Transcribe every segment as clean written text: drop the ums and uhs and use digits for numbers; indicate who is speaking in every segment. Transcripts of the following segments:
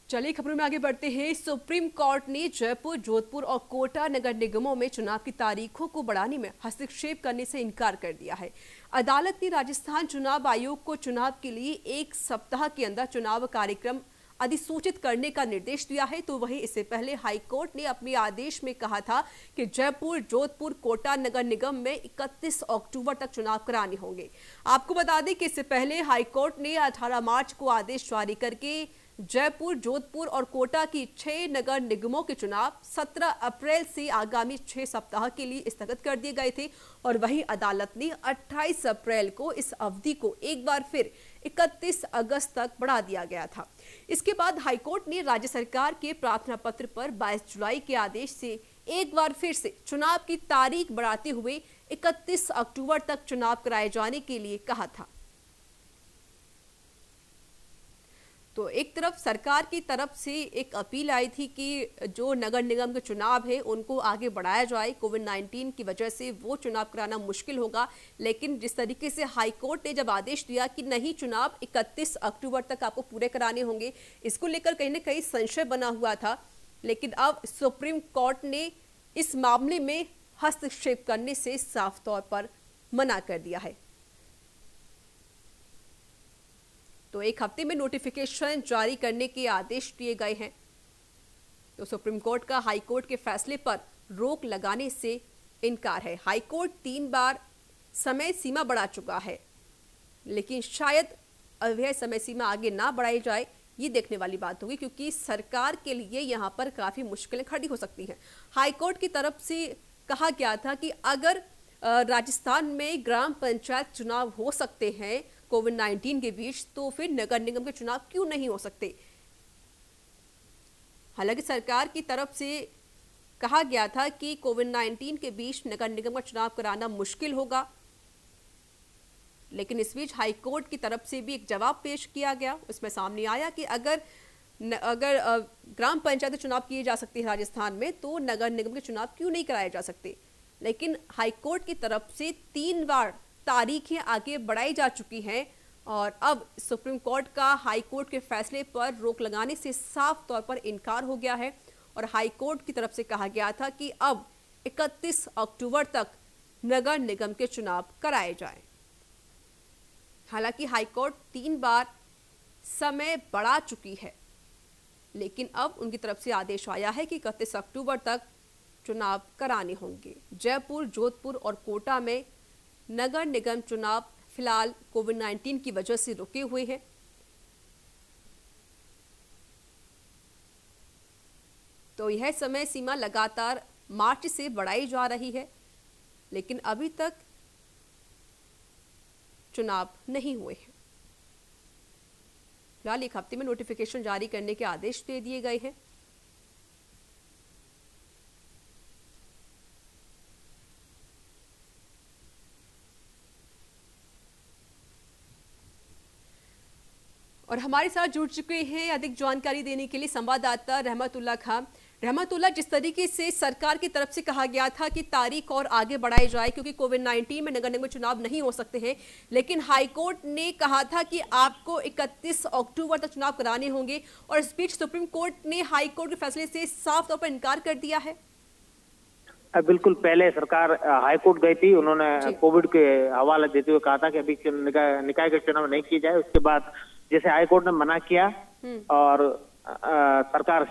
Speaker 1: चलिए खबरों में आगे बढ़ते हैं। सुप्रीम कोर्ट ने जयपुर, जोधपुर और कोटा नगर निगमों में चुनाव की तारीखों को बढ़ाने में हस्तक्षेप करने से इनकार कर दिया है। अदालत ने राजस्थान चुनाव आयोग को चुनाव के लिए 1 सप्ताह के अंदर चुनाव कार्यक्रम अधिसूचित करने का निर्देश दिया है। तो वहीं इससे पहले हाईकोर्ट ने अपने आदेश में कहा था कि जयपुर, जोधपुर, कोटा नगर निगम में 31 अक्टूबर तक चुनाव कराने होंगे। आपको बता दें कि इससे पहले हाईकोर्ट ने 18 मार्च को आदेश जारी करके जयपुर, जोधपुर और कोटा की 6 नगर निगमों के चुनाव 17 अप्रैल से आगामी 6 सप्ताह के लिए स्थगित कर दिए गए थे। और वहीं अदालत ने 28 अप्रैल को इस अवधि को एक बार फिर 31 अगस्त तक बढ़ा दिया गया था। इसके बाद हाईकोर्ट ने राज्य सरकार के प्रार्थना पत्र पर 22 जुलाई के आदेश से एक बार फिर से चुनाव की तारीख बढ़ाते हुए 31 अक्टूबर तक चुनाव कराए जाने के लिए कहा था। तो एक तरफ सरकार की तरफ से एक अपील आई थी कि जो नगर निगम के चुनाव है उनको आगे बढ़ाया जाए। कोविड-19 की वजह से वो चुनाव कराना मुश्किल होगा, लेकिन जिस तरीके से हाईकोर्ट ने जब आदेश दिया कि नहीं, चुनाव 31 अक्टूबर तक आपको पूरे कराने होंगे, इसको लेकर कहीं ना कहीं संशय बना हुआ था। लेकिन अब सुप्रीम कोर्ट ने इस मामले में हस्तक्षेप करने से साफ तौर पर मना कर दिया है। तो 1 हफ्ते में नोटिफिकेशन जारी करने के आदेश दिए गए हैं। तो सुप्रीम कोर्ट का हाई कोर्ट के फैसले पर रोक लगाने से इनकार है। हाई कोर्ट 3 बार समय सीमा बढ़ा चुका है, लेकिन शायद अब यह समय सीमा आगे ना बढ़ाई जाए, ये देखने वाली बात होगी, क्योंकि सरकार के लिए यहाँ पर काफी मुश्किलें खड़ी हो सकती हैं। हाई कोर्ट की तरफ से कहा गया था कि अगर राजस्थान में ग्राम पंचायत चुनाव हो सकते हैं कोविड-19 के बीच, तो फिर नगर निगम के चुनाव क्यों नहीं हो सकते। हालांकि सरकार की तरफ से कहा गया था कि कोविड-19 के बीच नगर निगम का चुनाव कराना मुश्किल होगा, लेकिन इस बीच हाईकोर्ट की तरफ से भी एक जवाब पेश किया गया। उसमें सामने आया कि अगर ग्राम पंचायत चुनाव किए जा सकते हैं राजस्थान में, तो नगर निगम के चुनाव क्यों नहीं कराए जा सकते। लेकिन हाईकोर्ट की तरफ से 3 बार तारीखें आगे बढ़ाई जा चुकी हैं और अब सुप्रीम कोर्ट का हाई कोर्ट के फैसले पर रोक लगाने से साफ तौर पर इनकार हो गया है। और हाई कोर्ट की तरफ से कहा गया था कि अब 31 अक्टूबर तक नगर निगम के चुनाव कराए जाएं। हालांकि हाई कोर्ट 3 बार समय बढ़ा चुकी है, लेकिन अब उनकी तरफ से आदेश आया है कि 31 अक्टूबर तक चुनाव कराने होंगे। जयपुर, जोधपुर और कोटा में नगर निगम चुनाव फिलहाल कोविड-19 की वजह से रुके हुए हैं। तो यह समय सीमा लगातार मार्च से बढ़ाई जा रही है, लेकिन अभी तक चुनाव नहीं हुए हैं। फिलहाल 1 हफ्ते में नोटिफिकेशन जारी करने के आदेश दे दिए गए हैं। और हमारे साथ जुड़ चुके हैं अधिक जानकारी देने के लिए संवाददाता रहमतुल्लाह खान। रहमतुल्लाह, जिस तरीके से सरकार की तरफ से कहा गया था कि तारीख और आगे बढ़ाई जाए क्योंकि कोविड-19 में नगर निगम चुनाव नहीं हो सकते हैं, लेकिन हाईकोर्ट ने कहा था कि आपको 31 अक्टूबर तक चुनाव कराने होंगे, और इस बीच सुप्रीम कोर्ट ने हाईकोर्ट के फैसले से साफ तौर पर इनकार कर दिया है।
Speaker 2: बिल्कुल, पहले सरकार हाईकोर्ट गई थी, उन्होंने कोविड के हवाले देते हुए कहा था कि अभी निकाय के चुनाव नहीं किए जाए। उसके बाद जैसे हाईकोर्ट ने मना किया और सरकार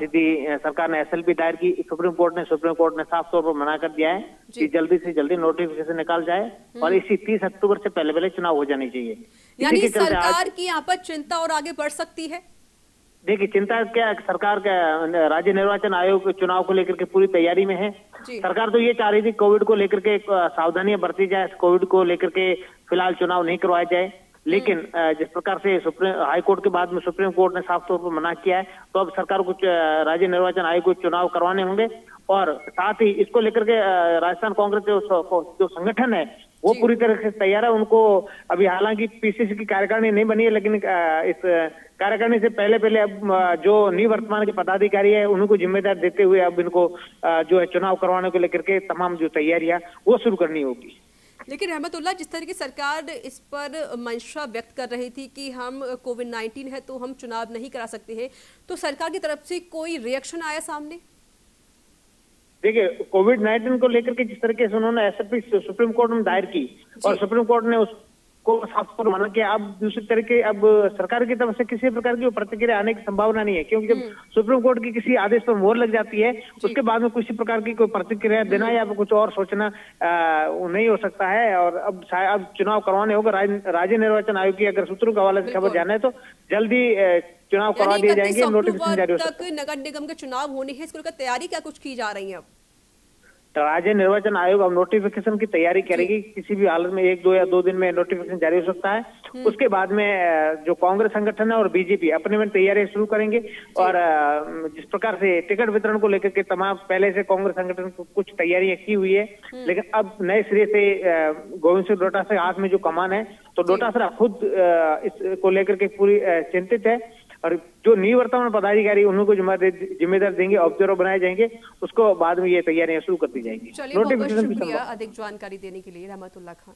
Speaker 2: ने एसएलपी दायर की, सुप्रीम कोर्ट ने साफ तौर पर मना कर दिया है कि जल्दी से जल्दी नोटिफिकेशन निकाल जाए और इसी 30 अक्टूबर से पहले चुनाव हो जाने चाहिए।
Speaker 1: यानी सरकार की यहाँ पर चिंता और आगे बढ़ सकती है।
Speaker 2: देखिए, चिंता क्या, सरकार का राज्य निर्वाचन आयोग चुनाव को लेकर के पूरी तैयारी में है। सरकार तो ये चाह रही थी कोविड को लेकर के सावधानियां बरती जाए, कोविड को लेकर के फिलहाल चुनाव नहीं करवाए जाए, लेकिन जिस प्रकार से हाई कोर्ट के बाद में सुप्रीम कोर्ट ने साफ तौर पर मना किया है, तो अब सरकार को राज्य निर्वाचन आयोग को चुनाव करवाने होंगे। और साथ ही इसको लेकर के राजस्थान कांग्रेस जो संगठन है वो पूरी तरह से तैयार है। उनको अभी हालांकि पीसीसी की कार्यकारिणी नहीं बनी है, लेकिन इस कार्यकारिणी से पहले अब जो निवर्तमान के पदाधिकारी है उनको जिम्मेदार देते हुए अब इनको जो है चुनाव करवाने को लेकर के तमाम जो तैयारियां वो शुरू करनी होगी।
Speaker 1: लेकिन रहमतुल्लाह, जिस तरह की सरकार इस पर मंशा व्यक्त कर रही थी कि हम कोविड-19 है तो हम चुनाव नहीं करा सकते हैं, तो सरकार की तरफ से कोई रिएक्शन आया सामने?
Speaker 2: देखिए, कोविड-19 को लेकर के जिस तरीके से उन्होंने एसएलपी सुप्रीम कोर्ट में दायर की और सुप्रीम कोर्ट ने उसको साफ तौर माना कि अब दूसरी तरीके अब सरकार की तरफ से किसी प्रकार की प्रतिक्रिया आने की संभावना नहीं है, क्योंकि जब सुप्रीम कोर्ट की किसी आदेश पर मोहर लग जाती है उसके बाद में किसी प्रकार की कोई प्रतिक्रिया देना या कुछ और सोचना नहीं हो सकता है। और अब चुनाव करवाने होगा। राज्य निर्वाचन आयोग की अगर सूत्रों के हवाले से खबर जाना है तो जल्दी चुनाव करवा दिए जाएंगे, नोटिफिकेशन जारी हो सकता है।
Speaker 1: नगर निगम के चुनाव होने हैं, इसको लेकर तैयारी क्या कुछ की जा रही है? अब
Speaker 2: राज्य निर्वाचन आयोग अब नोटिफिकेशन की तैयारी करेगी। किसी भी हालत में 1 या 2 दिन में नोटिफिकेशन जारी हो सकता है। उसके बाद में जो कांग्रेस संगठन है और बीजेपी अपने में तैयारियां शुरू करेंगे। और जिस प्रकार से टिकट वितरण को लेकर के तमाम पहले से कांग्रेस संगठन को कुछ तैयारियां की हुई है, लेकिन अब नए सिरे से गोविंद सिंह डोटासरा हाथ में जो कमान है, तो डोटासरा खुद इसको लेकर के पूरी चिंतित है। और जो निवर्तमान पदाधिकारी उनको जिम्मेदार देंगे, ऑब्जर्वर बनाए जाएंगे, उसको बाद में ये तैयारियां शुरू कर दी जाएंगी।
Speaker 1: चलिए, बहुत बहुत शुक्रिया अधिक जानकारी देने के लिए रहमतुल्लाह खान।